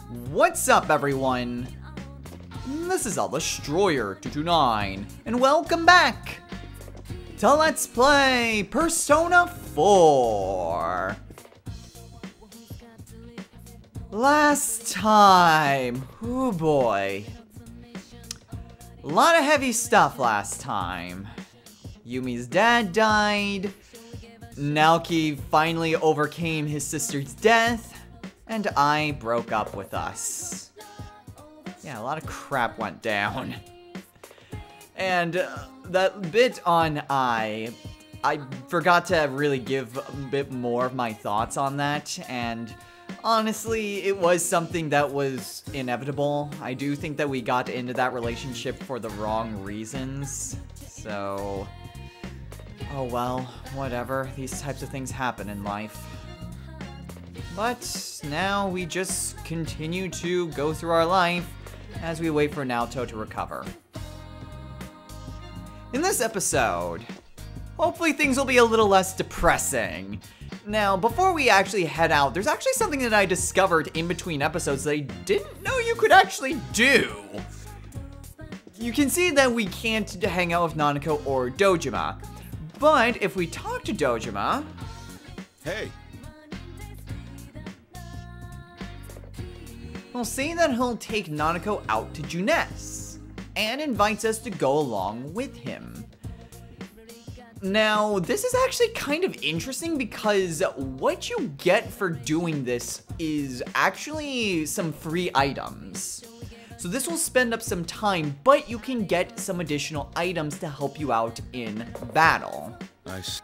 What's up, everyone? This is Destroyer229, and welcome back to Let's Play Persona 4. Last time, oh boy, a lot of heavy stuff last time. Yumi's dad died, Naoki finally overcame his sister's death, and I broke up with us. Yeah, a lot of crap went down. And that bit on I forgot to really give a bit more of my thoughts on that, and honestly, it was something that was inevitable. I do think that we got into that relationship for the wrong reasons, so oh well, whatever. These types of things happen in life. But now we just continue to go through our life as we wait for Naoto to recover. In this episode, hopefully things will be a little less depressing. Now, before we actually head out, there's actually something that I discovered in between episodes that I didn't know you could actually do. You can see that we can't hang out with Nanako or Dojima, but if we talk to Dojima... Hey! We'll say that he'll take Nanako out to Junes, and invites us to go along with him. Now, this is actually kind of interesting because what you get for doing this is actually some free items. So this will spend up some time, but you can get some additional items to help you out in battle. Nice.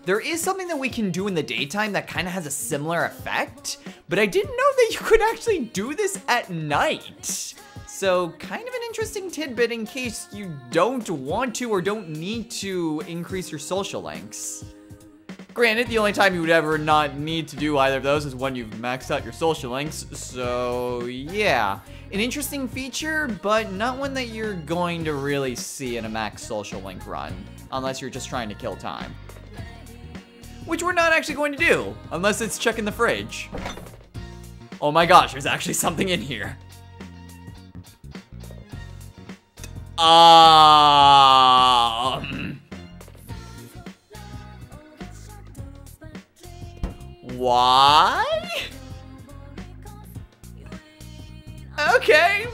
There is something that we can do in the daytime that kind of has a similar effect, but I didn't know that you could actually do this at night. So, kind of an interesting tidbit in case you don't want to or don't need to increase your social links. Granted, the only time you would ever not need to do either of those is when you've maxed out your social links, so yeah. An interesting feature, but not one that you're going to really see in a max social link run, unless you're just trying to kill time. Which we're not actually going to do, unless it's checking the fridge. Oh my gosh, there's actually something in here. Why? Okay.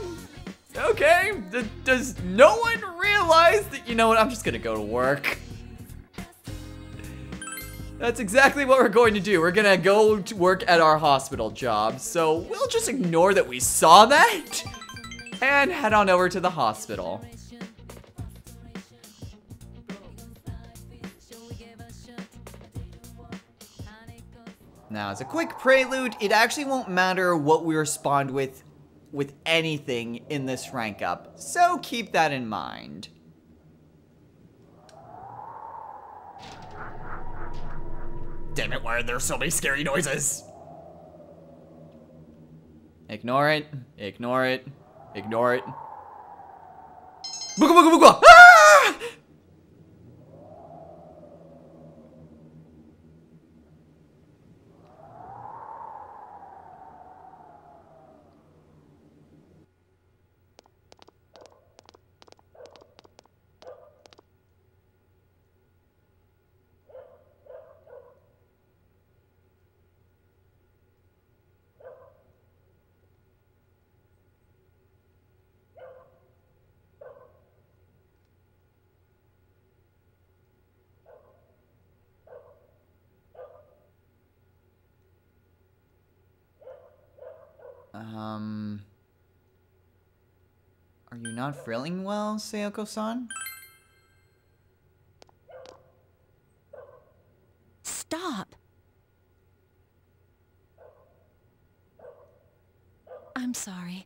Does no one realize that, you know what, I'm just gonna go to work. That's exactly what we're going to do. We're gonna go to work at our hospital job. So we'll just ignore that we saw that and head on over to the hospital. Now, as a quick prelude, it actually won't matter what we respond with anything in this rank up. So keep that in mind. Damn it, why are there so many scary noises? Ignore it, ignore it, ignore it. Booga booga booga! Ah! Are you not feeling well, Sayoko-san? Stop! I'm sorry.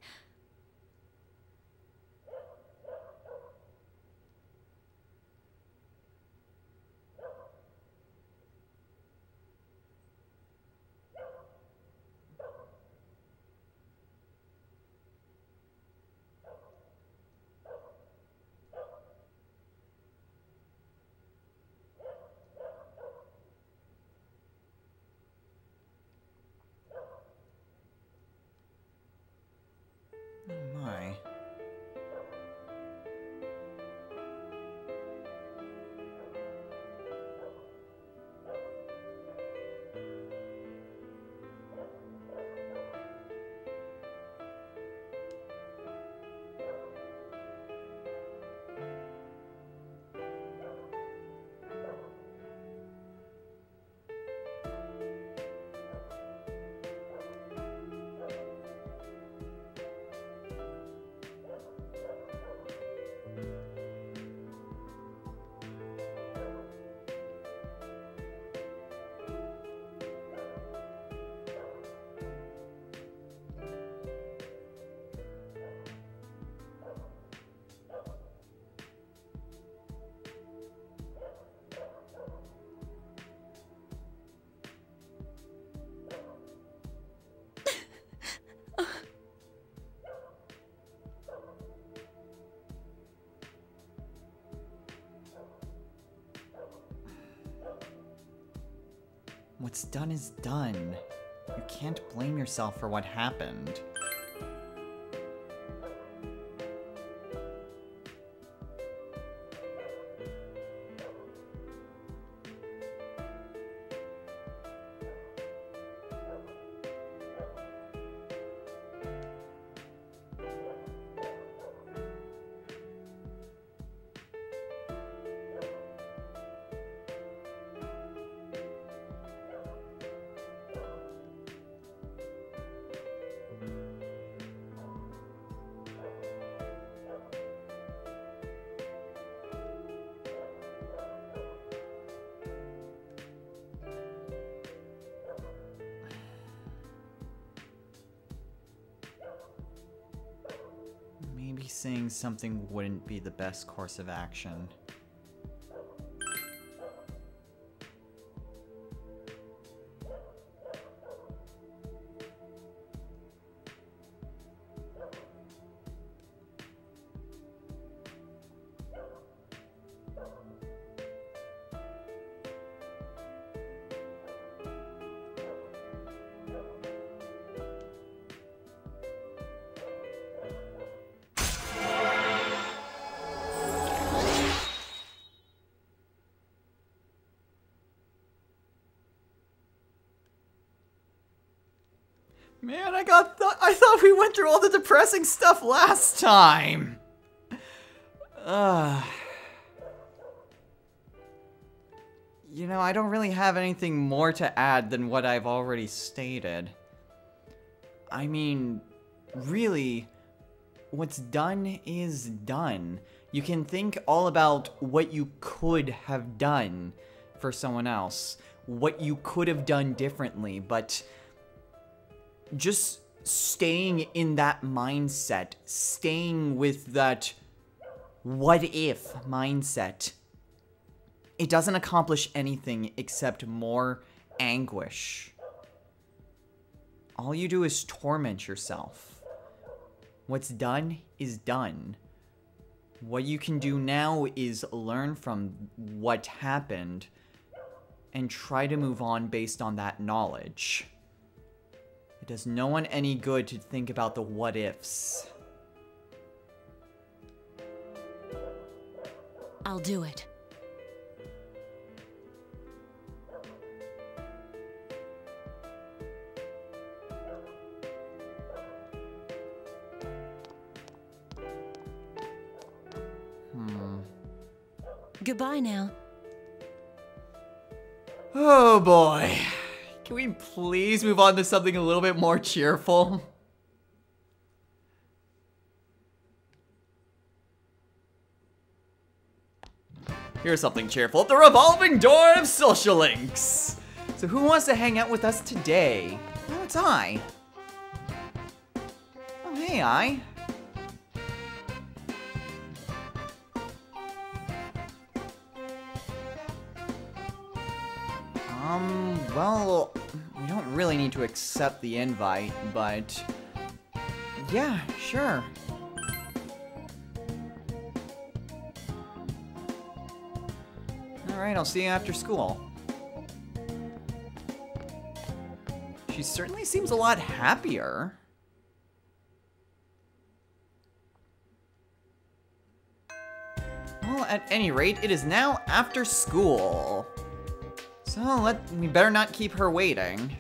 What's done is done. You can't blame yourself for what happened. Maybe saying something wouldn't be the best course of action. Man, I thought we went through all the depressing stuff last time. You know, I don't really have anything more to add than what I've already stated. I mean, really, what's done is done. You can think all about what you could have done for someone else, what you could have done differently, but just staying in that mindset, staying with that what if mindset, it doesn't accomplish anything except more anguish. All you do is torment yourself. What's done is done. What you can do now is learn from what happened and try to move on based on that knowledge. It does no one any good to think about the what-ifs. I'll do it. Goodbye now. Oh boy. Can we please move on to something a little bit more cheerful? Here's something cheerful. The revolving door of social links. So who wants to hang out with us today? Oh, it's I. Oh, hey, I. Well, we don't really need to accept the invite, but yeah, sure. Alright, I'll see you after school. She certainly seems a lot happier. Well, at any rate, it is now after school. So we better not keep her waiting.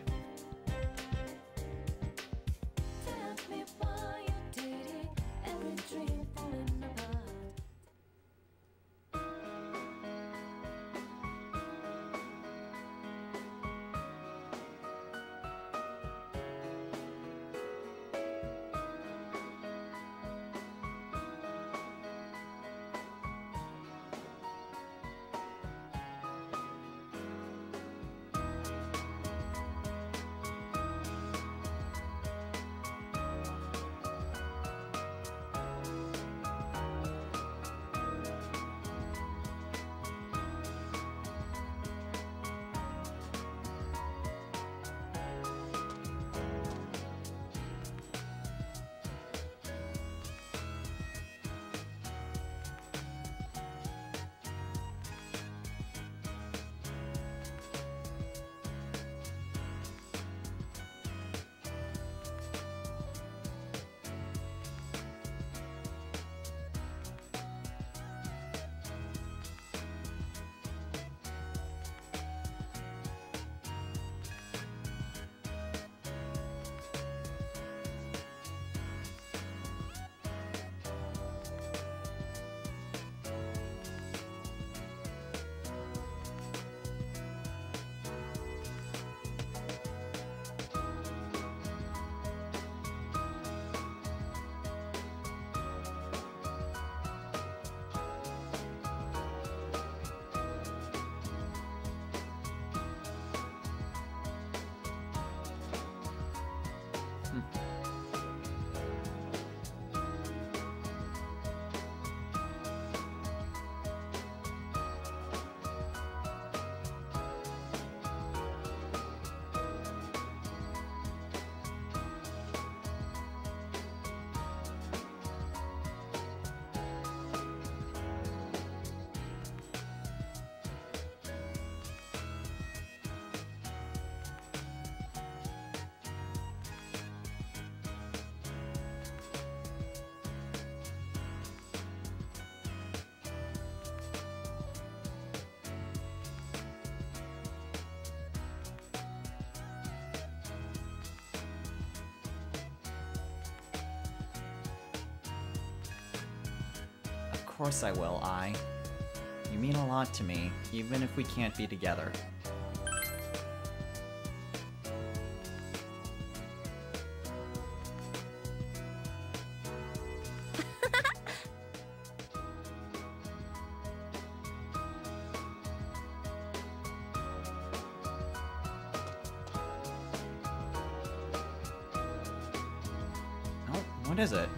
course I will, Ai. You mean a lot to me, even if we can't be together. What is it?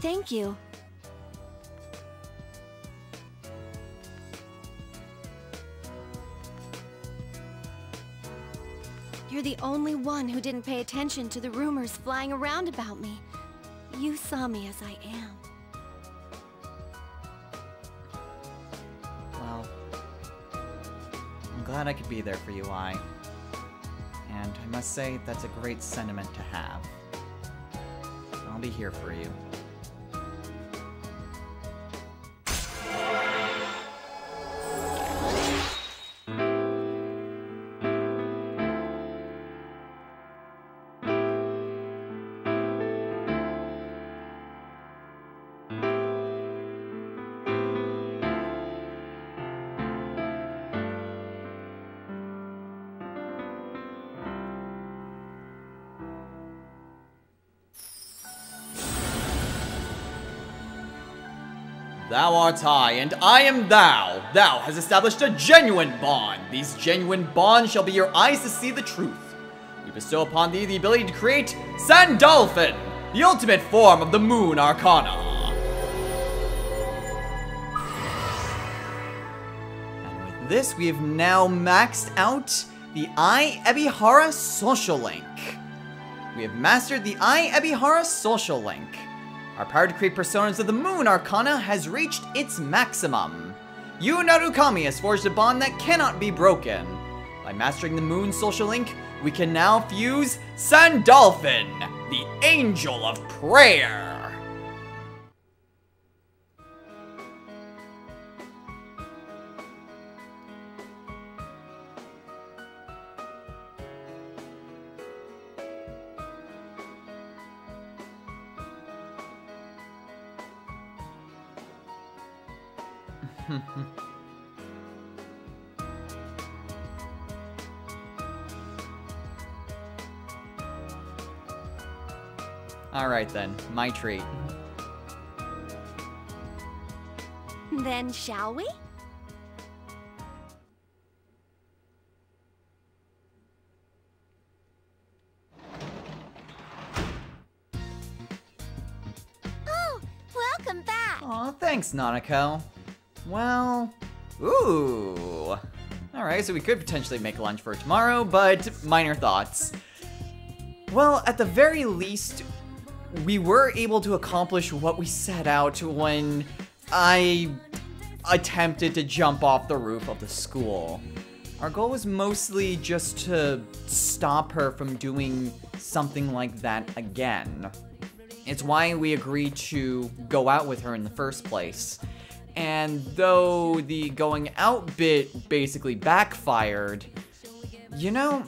Thank you. You're the only one who didn't pay attention to the rumors flying around about me. You saw me as I am. Well, I'm glad I could be there for you, Ai. And I must say, that's a great sentiment to have. I'll be here for you. Thou art I, and I am thou. Thou hast established a genuine bond. These genuine bonds shall be your eyes to see the truth. We bestow upon thee the ability to create Sandalphon, the ultimate form of the Moon Arcana. And with this, we have now maxed out the Ai Ebihara social link. We have mastered the Ai Ebihara social link. Our power to create personas of the Moon Arcana has reached its maximum. You, Narukami, has forged a bond that cannot be broken. By mastering the Moon social link, we can now fuse Sandalphon, the Angel of Prayer. Alright then, my treat. Then shall we? Oh, welcome back. Aw, thanks, Nanako. Well, ooh. Alright, so we could potentially make lunch for tomorrow, but minor thoughts. Well, at the very least, we were able to accomplish what we set out when I attempted to jump off the roof of the school. Our goal was mostly just to stop her from doing something like that again. It's why we agreed to go out with her in the first place. And though the going out bit basically backfired, you know,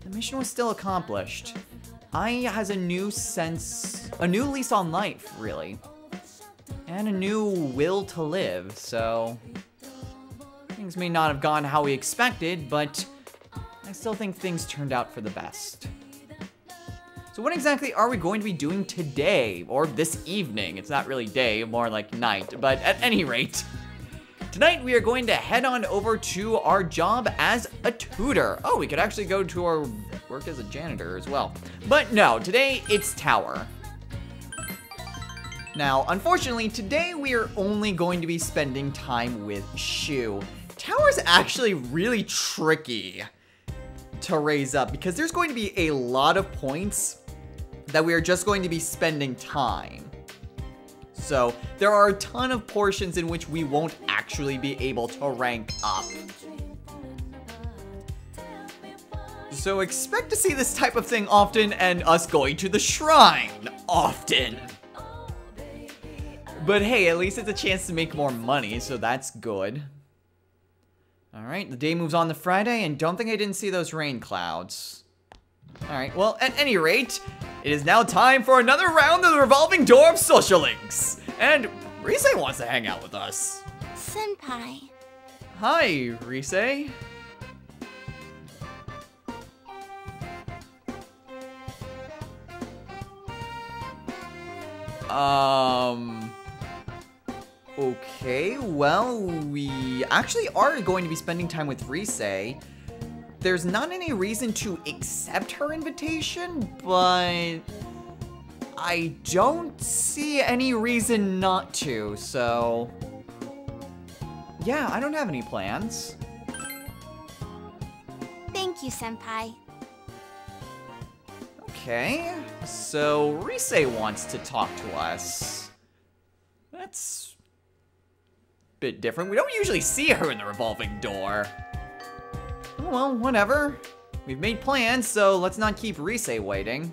the mission was still accomplished. Ai has a new lease on life, really. And a new will to live, so things may not have gone how we expected, but I still think things turned out for the best. So what exactly are we going to be doing today, or this evening? It's not really day, more like night, but at any rate, Tonight we are going to head on over to our job as a tutor. Oh, we could actually go to our work as a janitor as well. But no, today it's tower. Now, unfortunately, today we are only going to be spending time with Shu. Tower's actually really tricky to raise up because there's going to be a lot of points that we are just going to be spending time. So there are a ton of portions in which we won't actually be able to rank up. So expect to see this type of thing often and us going to the shrine often. But hey, at least it's a chance to make more money, so that's good. Alright, the day moves on to Friday, and don't think I didn't see those rain clouds. Alright, well, at any rate, it is now time for another round of the revolving door of social links. And Rise wants to hang out with us. Senpai. Hi, Rise. Okay, well, we actually are going to be spending time with Rise. There's not any reason to accept her invitation, but I don't see any reason not to, so yeah, I don't have any plans. Thank you, Senpai. Okay, so Rise wants to talk to us. That's a bit different. We don't usually see her in the revolving door. Oh, well, whatever. We've made plans, so let's not keep Rise waiting.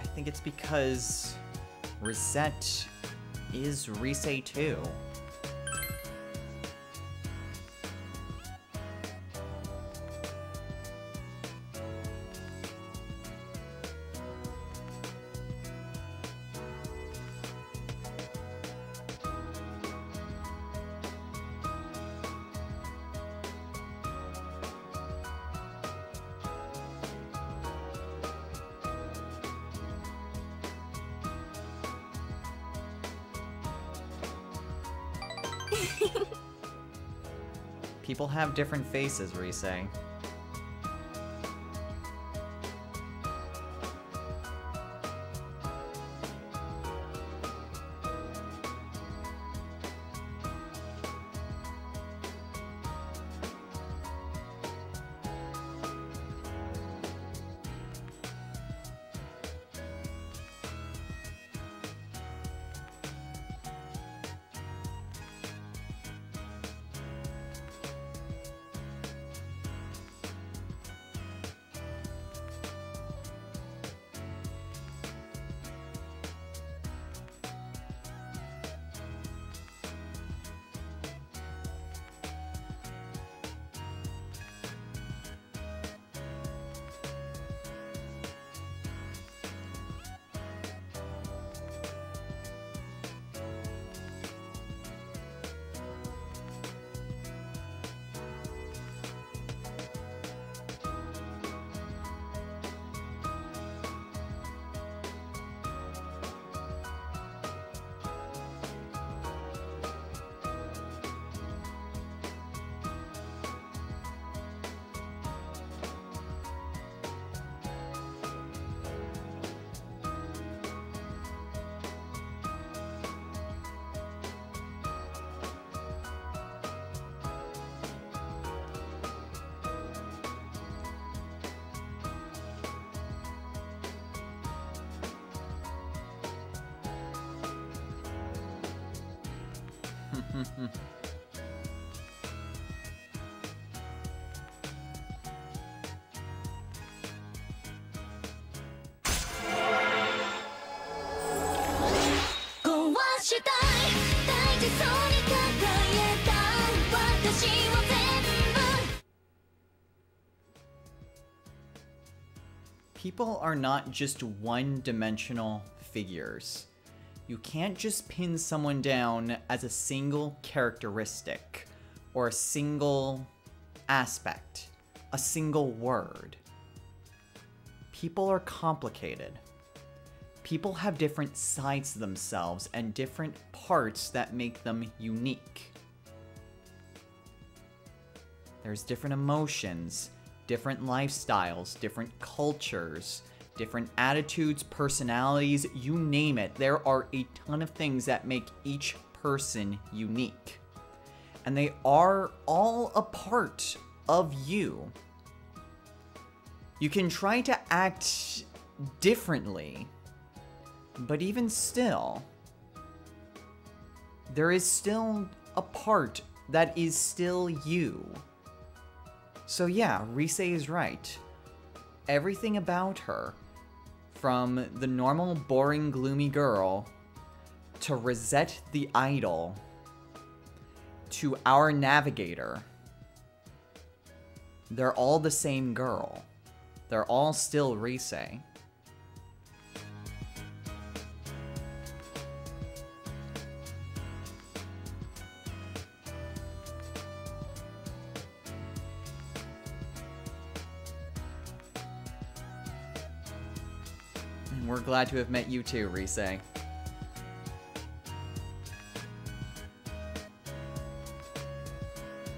I think it's because Rosette is Rise too. People have different faces, Rise. People are not just one-dimensional figures. You can't just pin someone down as a single characteristic or a single aspect, a single word. People are complicated. People have different sides to themselves and different parts that make them unique. There's different emotions, different lifestyles, different cultures, different attitudes, personalities, you name it. There are a ton of things that make each person unique. And they are all a part of you. You can try to act differently, but even still, there is still a part that is still you. So yeah, Rise is right. Everything about her, from the normal, boring, gloomy girl, to Rosette the idol, to our navigator, they're all the same girl. They're all still Rise. We're glad to have met you too, Rise.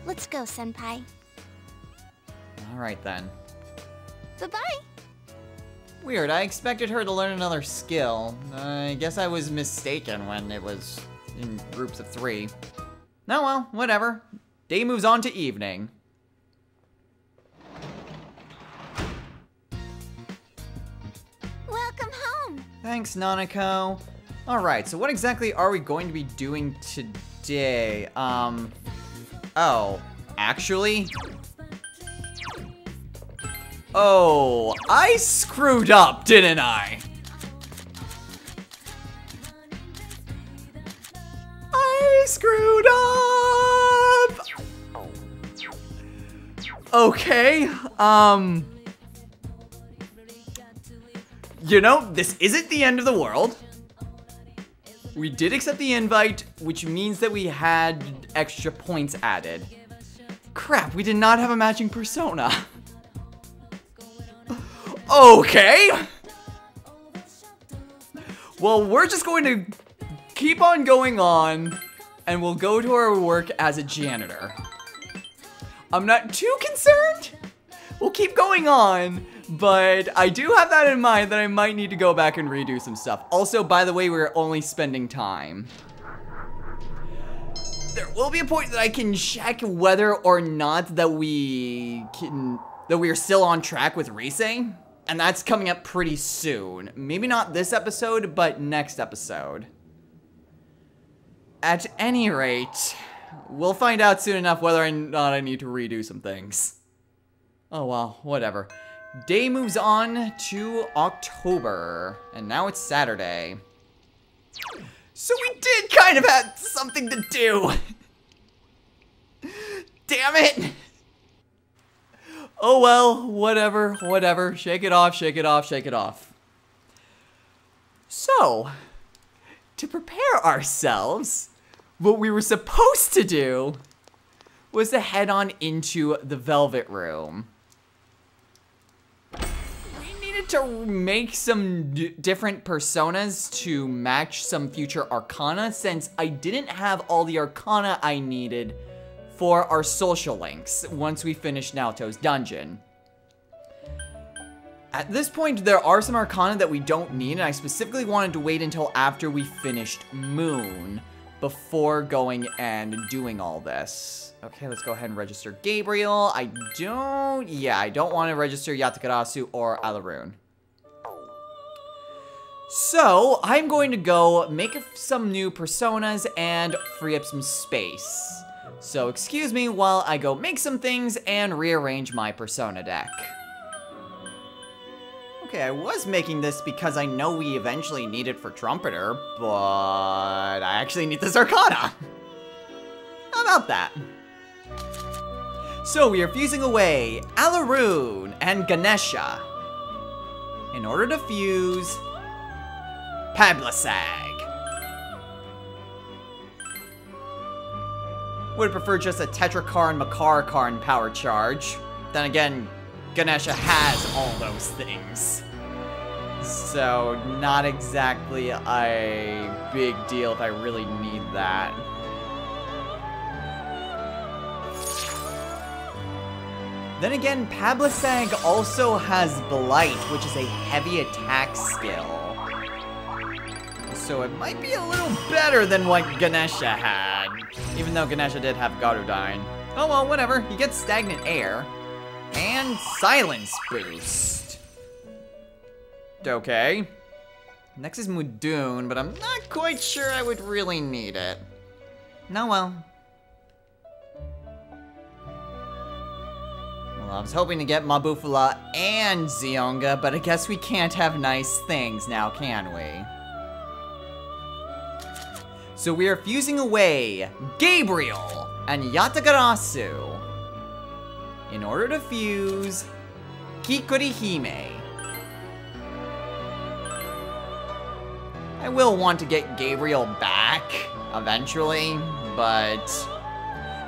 Let's go, Senpai. Alright then. Bye-bye. Weird, I expected her to learn another skill. I guess I was mistaken when it was in groups of 3. Oh well, whatever. Day moves on to evening. Welcome home. Thanks, Nanako. Alright, so what exactly are we going to be doing today? Oh, actually? Oh, I screwed up, didn't I? I screwed up! Okay, you know, this isn't the end of the world. We did accept the invite, which means that we had extra points added. Crap, we did not have a matching persona. Okay. Well, we're just going to keep on going on, and we'll go to our work as a janitor. I'm not too concerned. We'll keep going on, but I do have that in mind that I might need to go back and redo some stuff. Also, by the way, we're only spending time. There will be a point that I can check whether or not that we are still on track with racing, and that's coming up pretty soon. Maybe not this episode, but next episode. At any rate, we'll find out soon enough whether or not I need to redo some things. Oh well, whatever. Day moves on to October, and now it's Saturday. So we did kind of have something to do. Damn it. Oh well, whatever, whatever. Shake it off, shake it off, shake it off. So, to prepare ourselves, what we were supposed to do was to head on into the Velvet Room. We needed to make some different personas to match some future Arcana, since I didn't have all the Arcana I needed for our social links once we finished Naoto's dungeon. At this point, there are some Arcana that we don't need, and I specifically wanted to wait until after we finished Moon before going and doing all this. Okay, let's go ahead and register Gabriel. I don't want to register Yatakarasu or Alaroon. So, I'm going to go make some new personas and free up some space. So, excuse me while I go make some things and rearrange my persona deck. Okay, I was making this because I know we eventually need it for Trumpeter, but I actually need this Arcana. How about that? So we are fusing away Alaroon and Ganesha in order to fuse Pablasag. Would prefer just a Tetrakarn Makarakarn power charge. Then again, Ganesha has all those things. So, not exactly a big deal if I really need that. Then again, Pablasag also has Blight, which is a heavy attack skill. So it might be a little better than what Ganesha had. Even though Ganesha did have Garudine. Oh well, whatever. He gets Stagnant Air. And Silence Boost. Okay. Next is Mudun, but I'm not quite sure I would really need it. No well. Well, I was hoping to get Mabufula and Zionga, but I guess we can't have nice things now, can we? So we are fusing away Gabriel and Yatagarasu in order to fuse Kikurihime. I will want to get Gabriel back eventually, but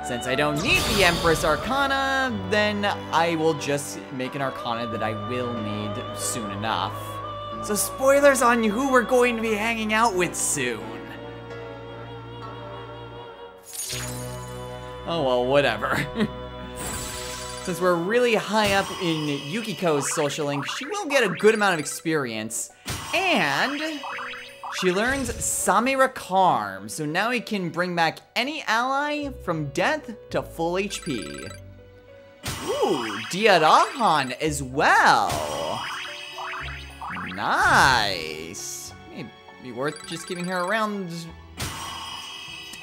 since I don't need the Empress Arcana, then I will just make an Arcana that I will need soon enough. So spoilers on who we're going to be hanging out with soon. Oh well, whatever. Since we're really high up in Yukiko's social link, she will get a good amount of experience. And she learns Samira Karm, so now he can bring back any ally from death to full HP. Ooh, Diarahan as well. Nice. Maybe worth just keeping her around.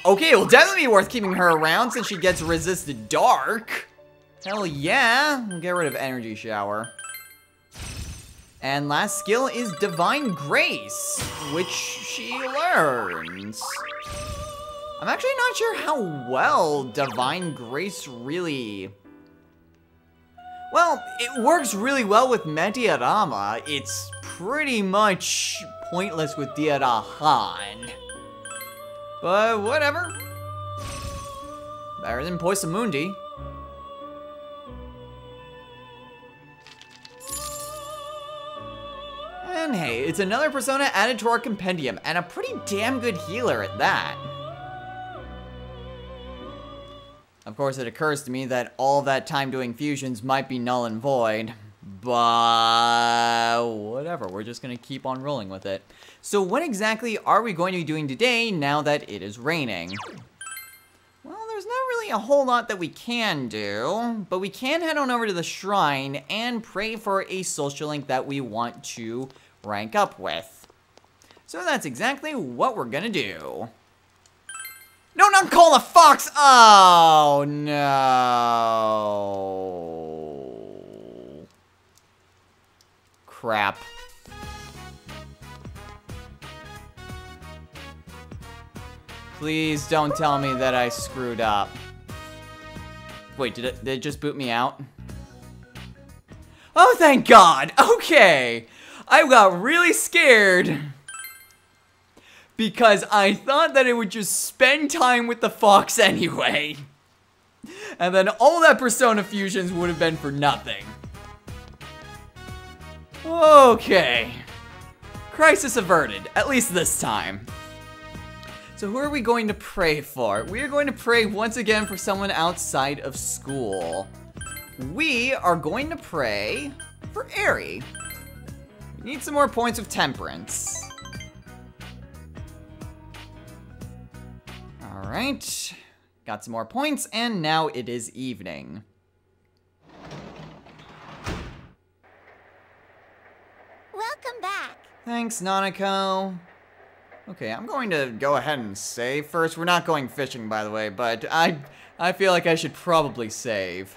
Okay, it will definitely be worth keeping her around since she gets resisted dark. Hell yeah, we'll get rid of Energy Shower. And last skill is Divine Grace, which she learns. I'm actually not sure how well Divine Grace really... Well, it works really well with Mediarama. It's pretty much pointless with Diarahan. But whatever. Better than Poisamundi. And hey, it's another persona added to our compendium, and a pretty damn good healer at that. Of course, it occurs to me that all that time doing fusions might be null and void, but whatever, we're just gonna keep on rolling with it. So what exactly are we going to be doing today now that it is raining? Well, there's not really a whole lot that we can do, but we can head on over to the shrine and pray for a social link that we want to rank up with. So that's exactly what we're gonna do. No, not call a fox! Oh, no. Crap. Please don't tell me that I screwed up. Wait, did it just boot me out? Oh, thank God! Okay! I got really scared because I thought that it would just spend time with the fox anyway. And then all that Persona fusions would have been for nothing. Okay. Crisis averted, at least this time. So who are we going to pray for? We are going to pray once again for someone outside of school. We are going to pray for Aerie. We need some more points of temperance. Alright. Got some more points, and now it is evening. Welcome back. Thanks, Nanako. Okay, I'm going to go ahead and save first. We're not going fishing, by the way, but I feel like I should probably save.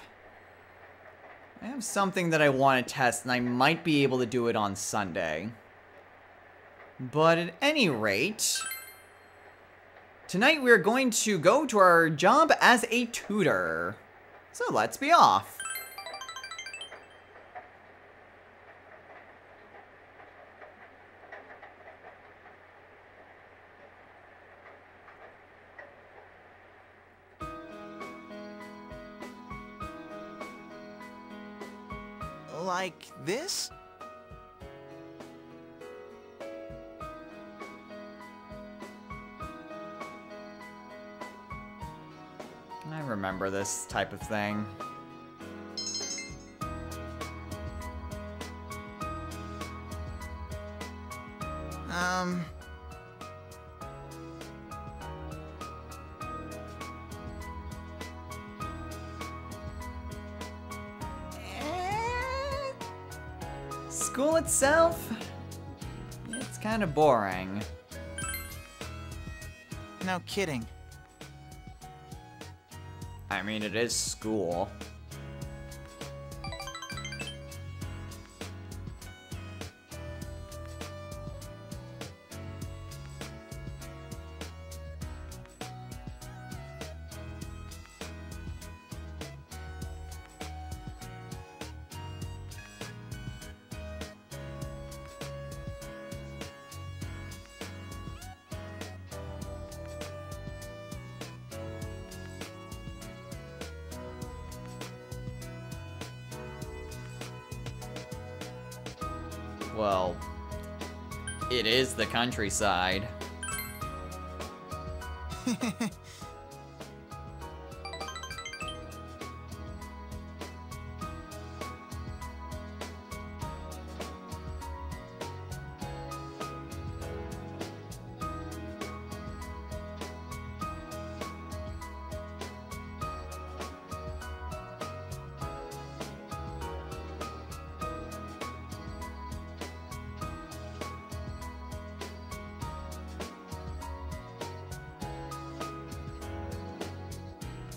I have something that I want to test, and I might be able to do it on Sunday. But at any rate, tonight we're going to go to our job as a tutor. So let's be off. Like this? I remember this type of thing. School itself, it's kind of boring. No kidding. I mean, it is school. Well, it is the countryside.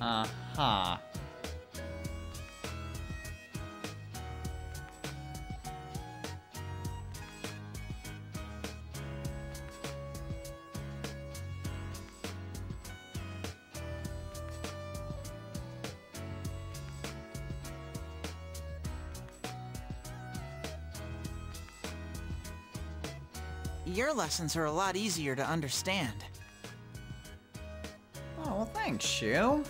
Uh-huh. Your lessons are a lot easier to understand. Oh, well, thanks, Shu.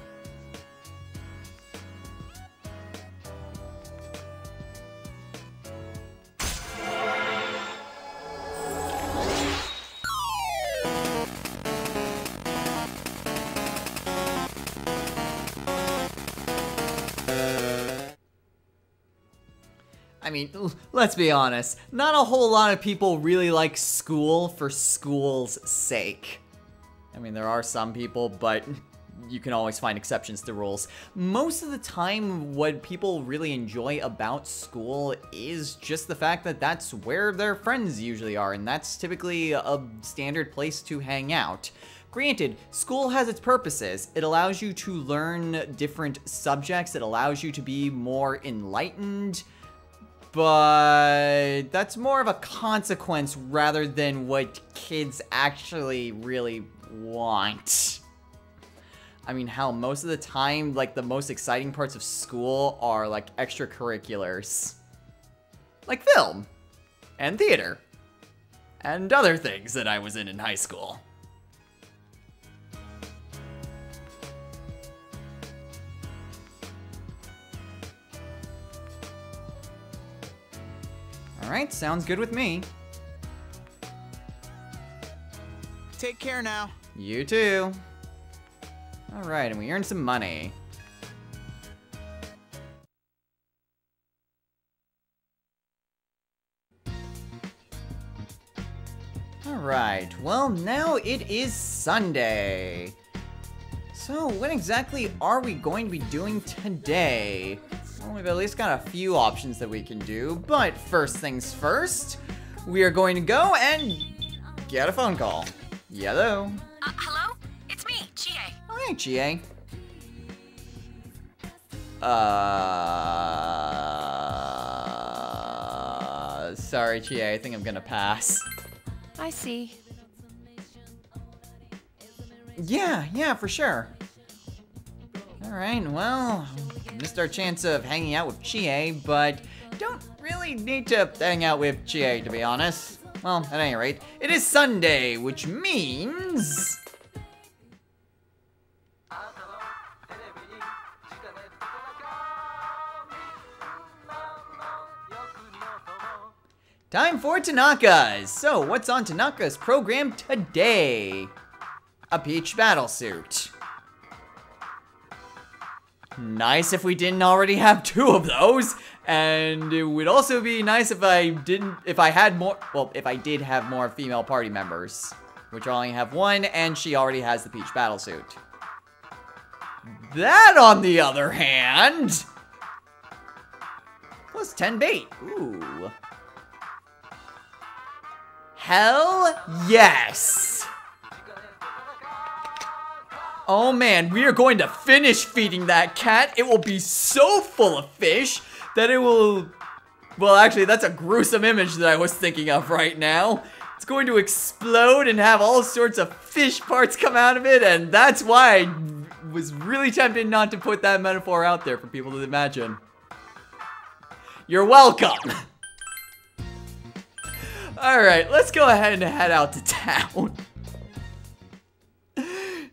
I mean, let's be honest, not a whole lot of people really like school for school's sake. I mean, there are some people, but you can always find exceptions to rules. Most of the time, what people really enjoy about school is just the fact that that's where their friends usually are, and that's typically a standard place to hang out. Granted, school has its purposes. It allows you to learn different subjects, it allows you to be more enlightened, but that's more of a consequence rather than what kids actually really want. I mean, hell, most of the time, like, the most exciting parts of school are, like, extracurriculars. Like film, and theater, and other things that I was in high school. Alright, sounds good with me. Take care now. You too. Alright, and we earned some money. Alright, well, now it is Sunday. So, what exactly are we going to be doing today? Well, we've at least got a few options that we can do, but first things first, we are going to go and get a phone call. Hello? Hello? It's me, Chie. Oh, hey, Chie. Sorry, Chie, I think I'm gonna pass. I see. Yeah, for sure. Alright, well, missed our chance of hanging out with Chie, but don't really need to hang out with Chie, to be honest. Well, at any rate, it is Sunday, which means... time for Tanaka's! So, what's on Tanaka's program today? A Peach battlesuit. Nice if we didn't already have 2 of those, and it would also be nice if I did have more female party members, which I only have 1, and she already has the Peach battlesuit. That, on the other hand, plus 10 bait. Ooh. Hell yes! Oh man, we are going to finish feeding that cat. It will be so full of fish that it will... well, actually, that's a gruesome image that I was thinking of right now. It's going to explode and have all sorts of fish parts come out of it, and that's why I was really tempted not to put that metaphor out there for people to imagine. You're welcome! Alright, let's go ahead and head out to town.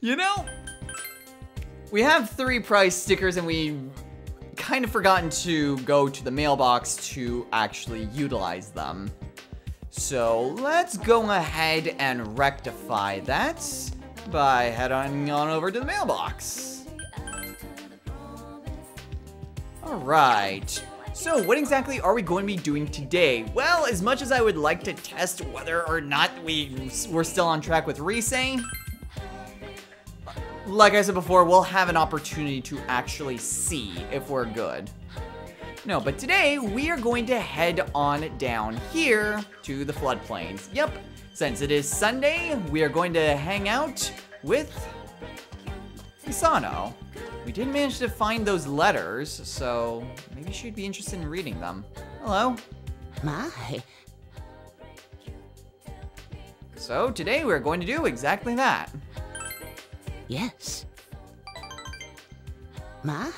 You know, we have 3 price stickers and we kind of forgotten to go to the mailbox to actually utilize them. So let's go ahead and rectify that by heading on over to the mailbox. Alright. So, what exactly are we going to be doing today? Well, as much as I would like to test whether or not we're still on track with Risei, like I said before, we'll have an opportunity to actually see if we're good. No, but today, we are going to head on down here to the floodplains. Yep, since it is Sunday, we are going to hang out with Hisano. We did manage to find those letters, so maybe she'd be interested in reading them. Hello. My. So today we're going to do exactly that. Yes. My.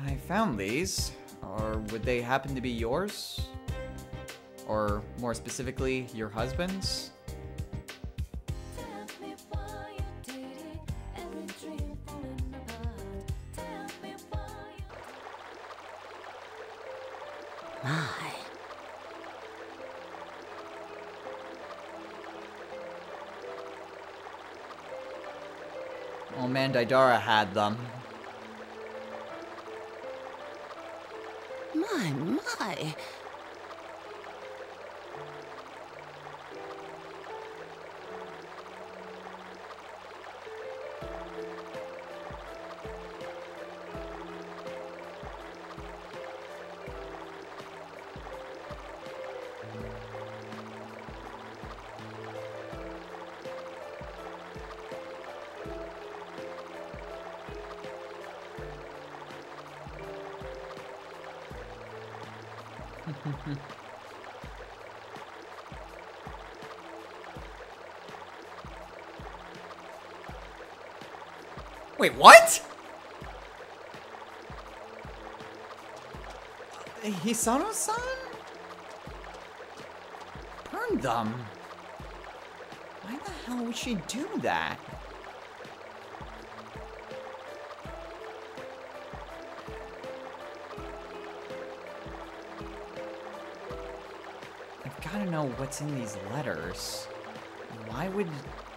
I found these. Or would they happen to be yours? Or more specifically, your husband's? My. Oh man, Daidara had them. My. Wait, what? Hisano-san? Burned them. Why the hell would she do that? I've got to know what's in these letters. Why would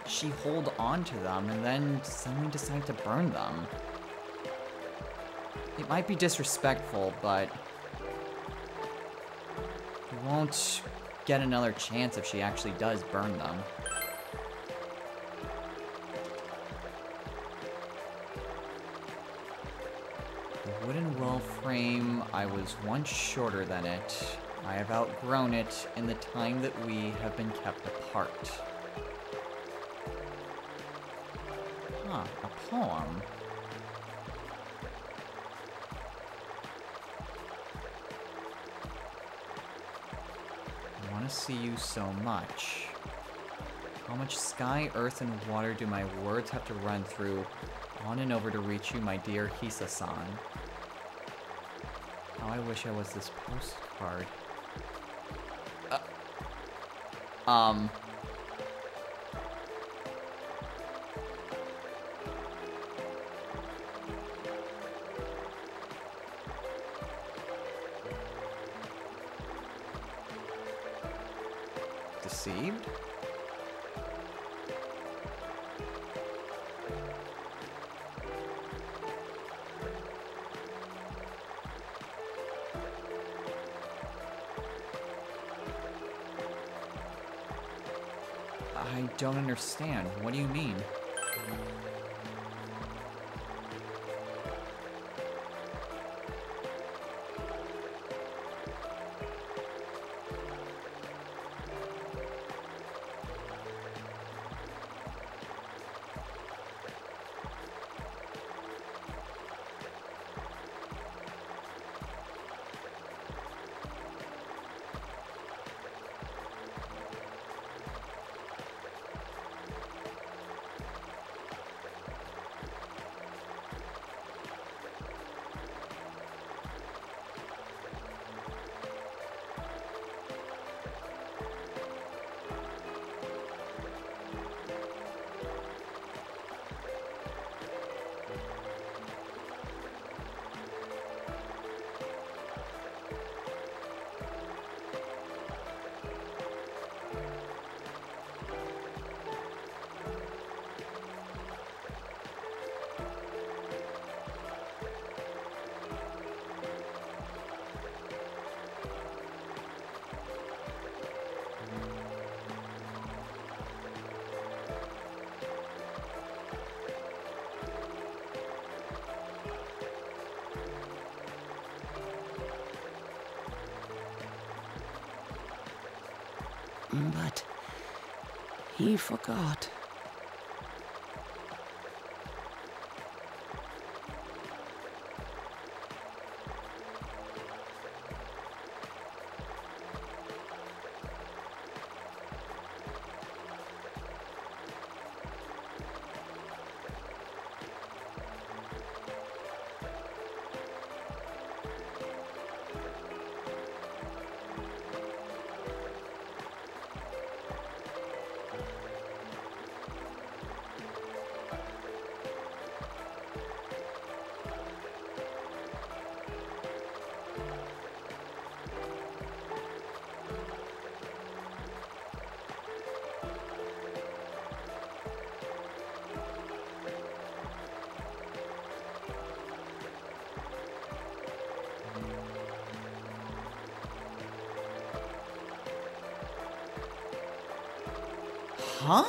she hold on to them and then suddenly decide to burn them? It might be disrespectful, but we won't get another chance if she actually does burn them. The wooden well frame, I was once shorter than it. I have outgrown it in the time that we have been kept apart. Huh, a poem. I want to see you so much. How much sky, earth, and water do my words have to run through on and over to reach you, my dear Hisa-san? How I wish I was this postcard. Deceived? I don't understand. What do you mean? But he forgot. Huh?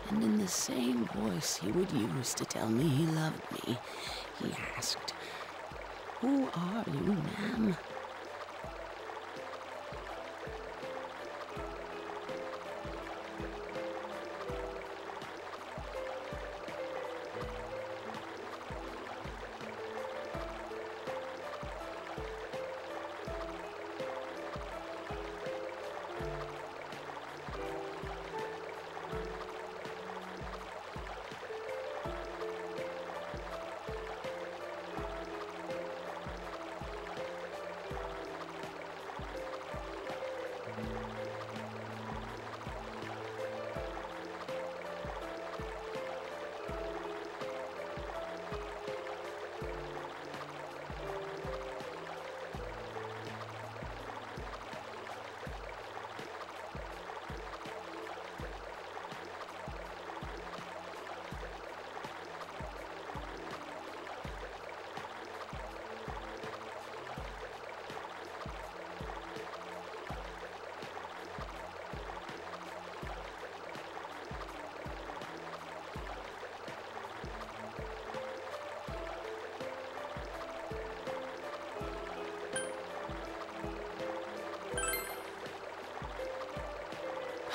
And in the same voice he would use to tell me he loved me, he asked, "Who are you, ma'am?"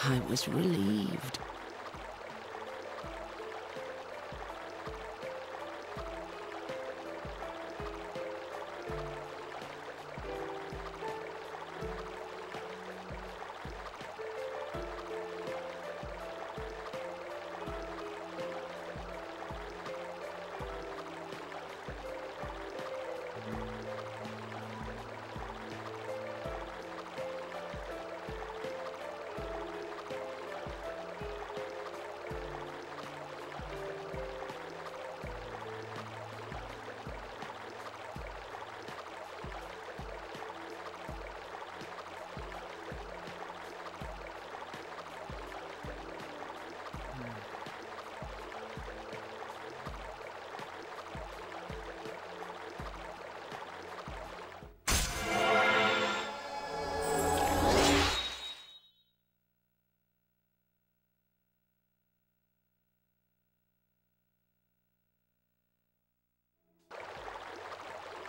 I was relieved.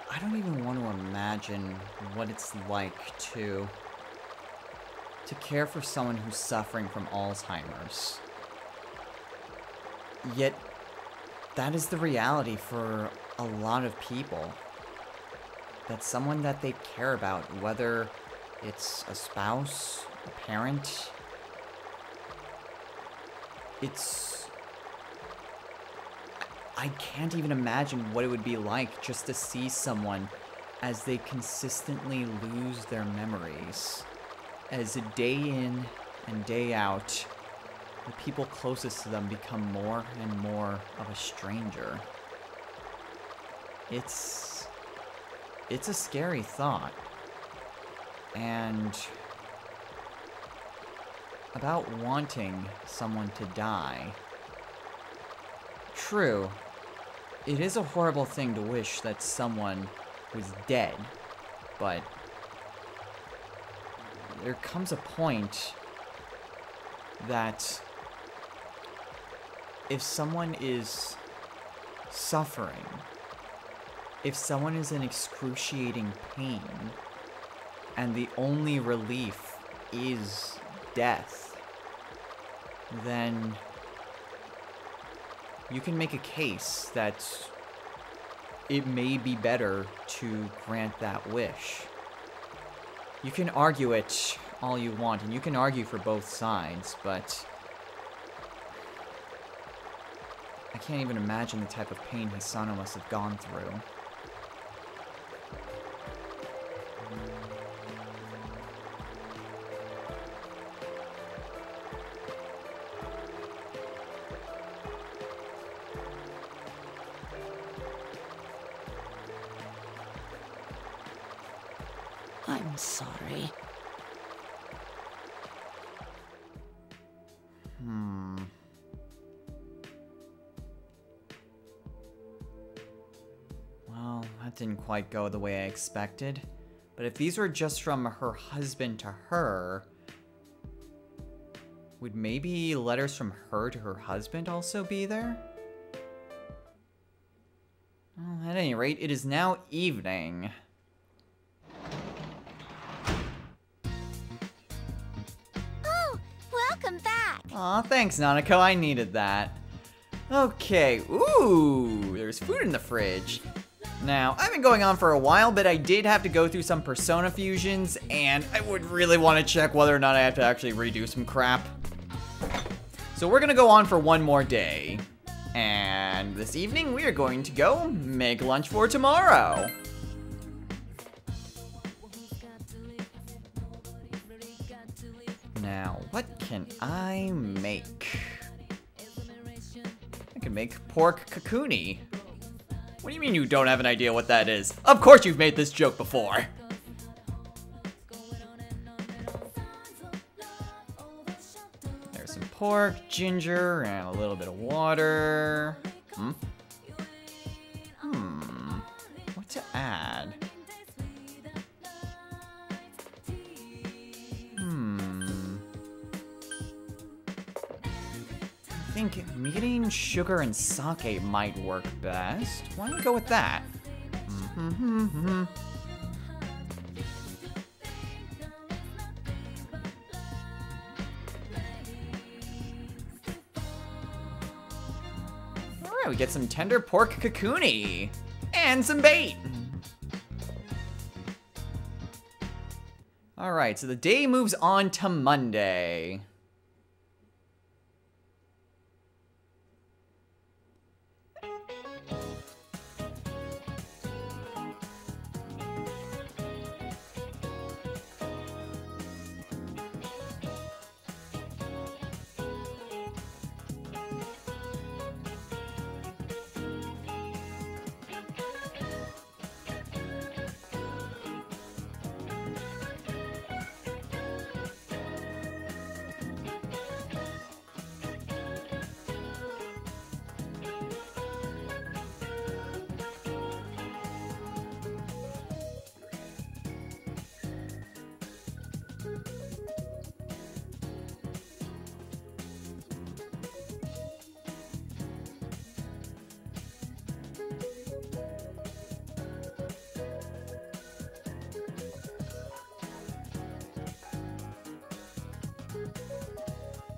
I don't even want to imagine what it's like to care for someone who's suffering from Alzheimer's. Yet, that is the reality for a lot of people. That someone that they care about, whether it's a spouse, a parent, I can't even imagine what it would be like just to see someone as they consistently lose their memories. As day in and day out, the people closest to them become more and more of a stranger. It's a scary thought. And about wanting someone to die. True, it is a horrible thing to wish that someone was dead, but there comes a point that if someone is suffering, if someone is in excruciating pain, and the only relief is death, then you can make a case that it may be better to grant that wish. You can argue it all you want, and you can argue for both sides, but I can't even imagine the type of pain Hisano must have gone through. I'm sorry. Well, that didn't quite go the way I expected. But if these were just from her husband to her, would maybe letters from her to her husband also be there? Well, at any rate, it is now evening. Oh, welcome back. Aw, thanks, Nanako. I needed that. Okay, ooh, there's food in the fridge. Now, I've been going on for a while, but I did have to go through some Persona fusions, and I would really want to check whether or not I have to actually redo some crap. So we're gonna go on for one more day. And this evening, we are going to go make lunch for tomorrow. Now, what can I make? I can make pork kakuni. What do you mean you don't have an idea what that is? Of course you've made this joke before. There's some pork, ginger, and a little bit of water. What to add? I think meeting sugar and sake might work best. Why don't we go with that? Alright, we get some tender pork kakuni. And some bait. Alright, so the day moves on to Monday.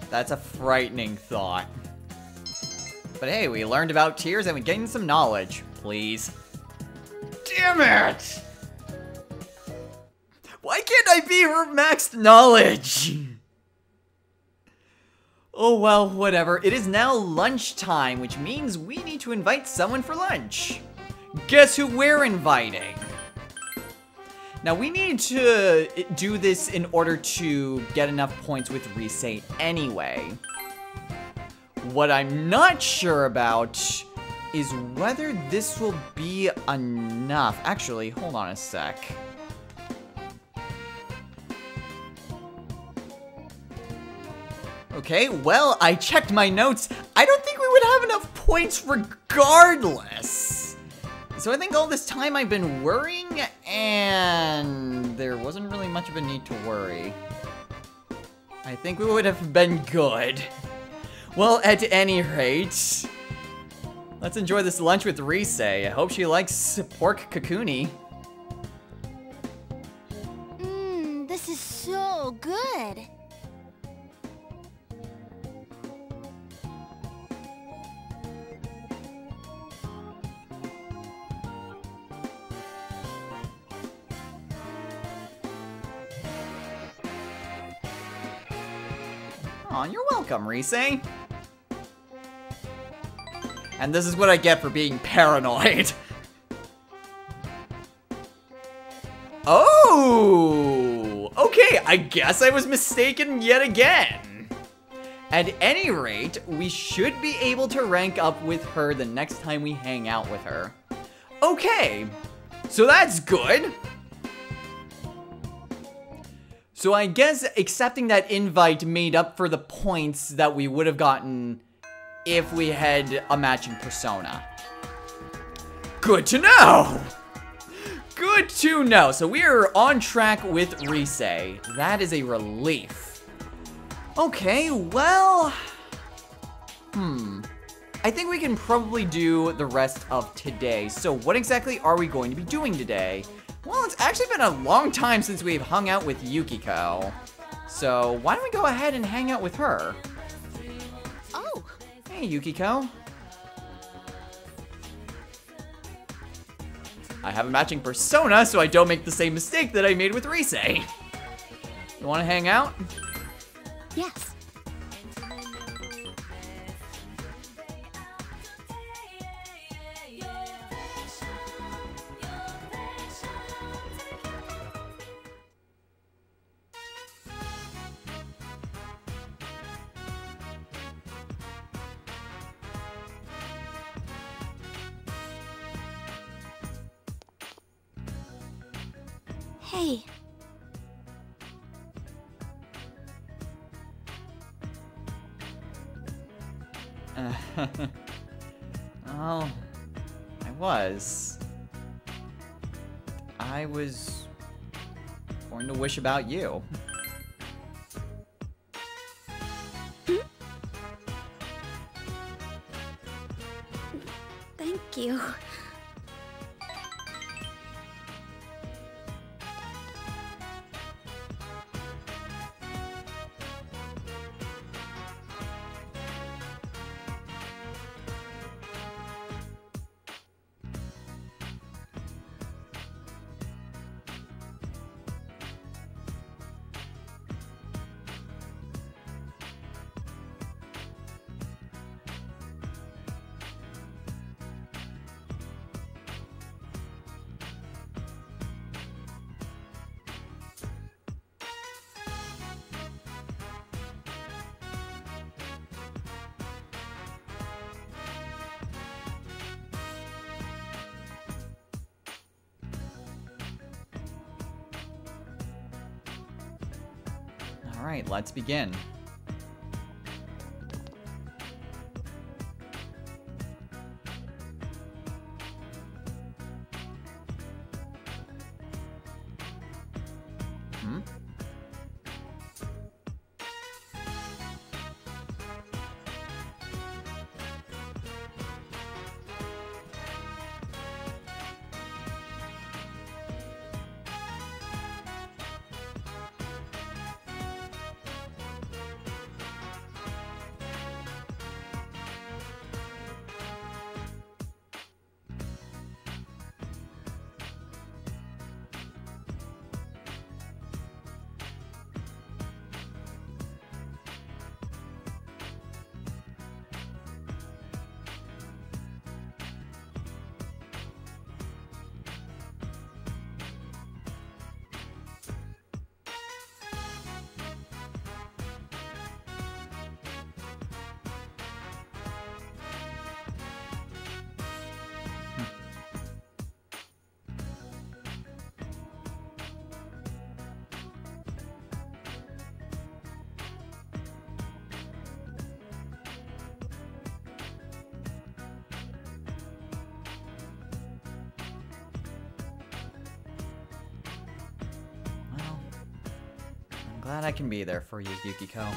That's a frightening thought. But hey, we learned about tears and we gained some knowledge. Please. Damn it! Why can't I be her maxed knowledge? Oh well, whatever. It is now lunchtime, which means we need to invite someone for lunch. Guess who we're inviting? Now, we need to do this in order to get enough points with Rise anyway. What I'm not sure about is whether this will be enough. Actually, hold on a sec. Okay, well, I checked my notes. I don't think we would have enough points regardless. So I think all this time I've been worrying, and there wasn't really much of a need to worry. I think we would have been good. Well, at any rate, let's enjoy this lunch with Rise. I hope she likes pork kakuni. This is so good. Aw, you're welcome, Rise. And this is what I get for being paranoid. Oh! Okay, I guess I was mistaken yet again. At any rate, we should be able to rank up with her the next time we hang out with her. Okay, so that's good. So I guess accepting that invite made up for the points that we would have gotten if we had a matching persona. Good to know! Good to know. So we are on track with Rise. That is a relief. Okay, well... I think we can probably do the rest of today. So what exactly are we going to be doing today? Well, it's actually been a long time since we've hung out with Yukiko. So why don't we go ahead and hang out with her? Oh. Hey, Yukiko. I have a matching persona, so I don't make the same mistake that I made with Rise. You want to hang out? Yes. Hey. Oh, I was going to wish about you. Thank you. Alright, let's begin. Glad I can be there for you, Yukiko.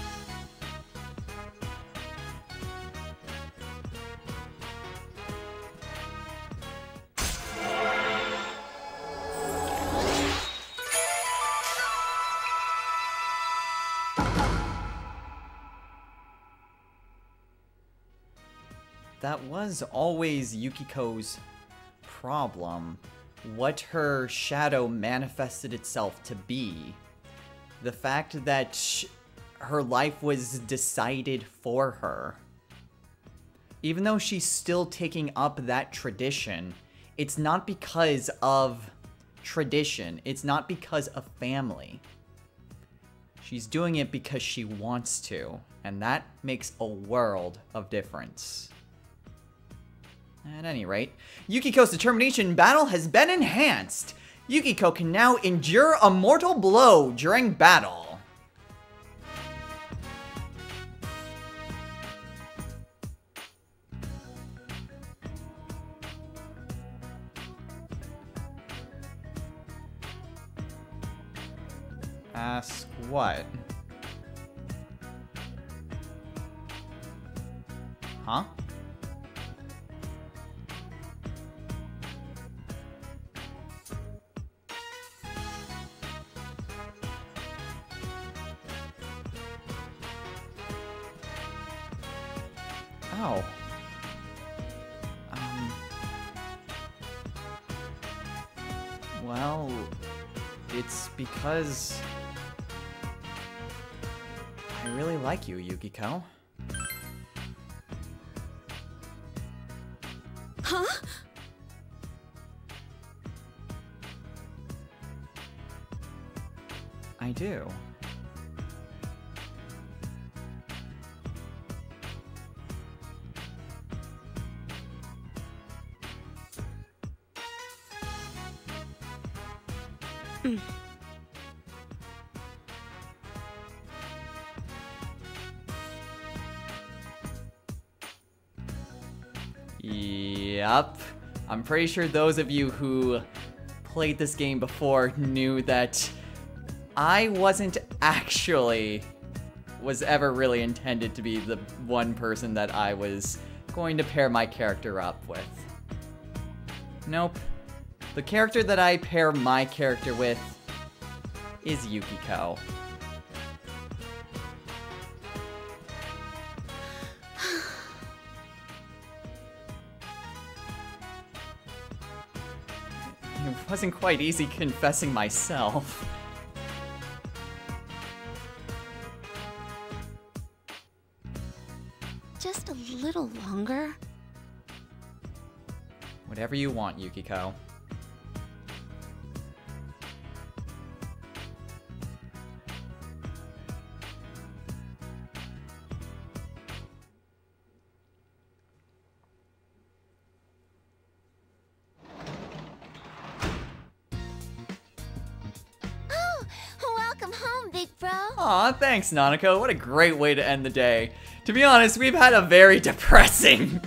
That was always Yukiko's problem. What her shadow manifested itself to be. The fact that her life was decided for her. Even though she's still taking up that tradition, it's not because of tradition. It's not because of family. She's doing it because she wants to, and that makes a world of difference. At any rate, Yukiko's determination in battle has been enhanced. Yukiko can now endure a mortal blow during battle. Ask what? Huh? Oh. Well, it's because I really like you, Yukiko. Huh? I do. Yep. I'm pretty sure those of you who played this game before knew that I wasn't actually was ever really intended to be the one person that I was going to pair my character up with. Nope. The character that I pair my character with is Yukiko. It wasn't quite easy confessing myself. Just a little longer. Whatever you want, Yukiko. Welcome home, big bro. Aw, thanks, Nanako. What a great way to end the day. To be honest, we've had a very depressing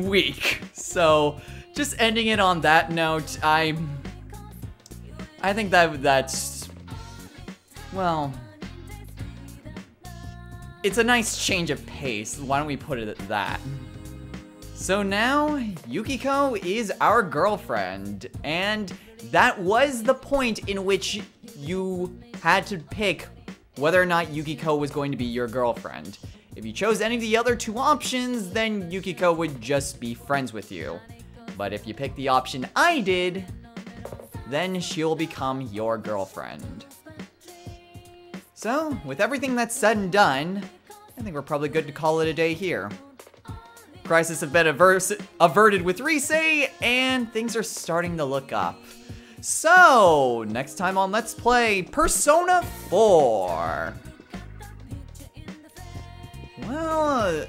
week. So, just ending it on that note, I think that's, well, it's a nice change of pace. Why don't we put it at that? So now, Yukiko is our girlfriend, and that was the point in which you had to pick whether or not Yukiko was going to be your girlfriend. If you chose any of the other two options, then Yukiko would just be friends with you. But if you pick the option I did, then she'll become your girlfriend. So, with everything that's said and done, I think we're probably good to call it a day here. Crisis have been averted with Rise, and things are starting to look up. So, next time on Let's Play Persona 4. Well,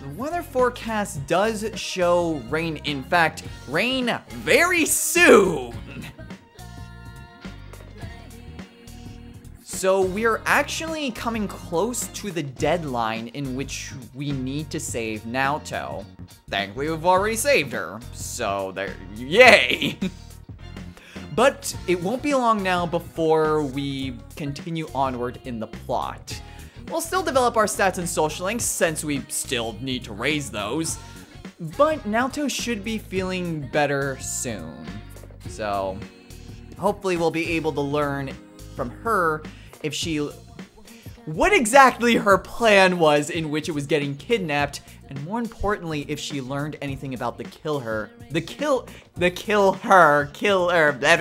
the weather forecast does show rain. In fact, rain very soon. So we're actually coming close to the deadline in which we need to save Naoto. Thankfully, we've already saved her. So there, yay! But it won't be long now before we continue onward in the plot. We'll still develop our stats and social links since we still need to raise those. But Naoto should be feeling better soon. So hopefully we'll be able to learn from her if what exactly her plan was in which it was getting kidnapped, and more importantly, if she learned anything about the killer, blah, blah, blah,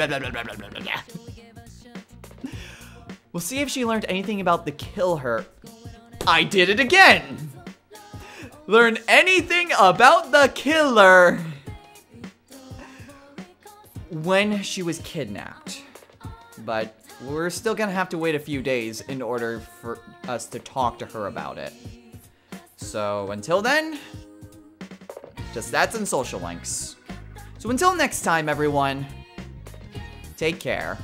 blah, blah, blah, blah. We'll see if she learned anything about the killer. I did it again! Learn anything about the killer when she was kidnapped. But we're still gonna have to wait a few days in order for us to talk to her about it. So until then, just stats and social links. So until next time, everyone, take care.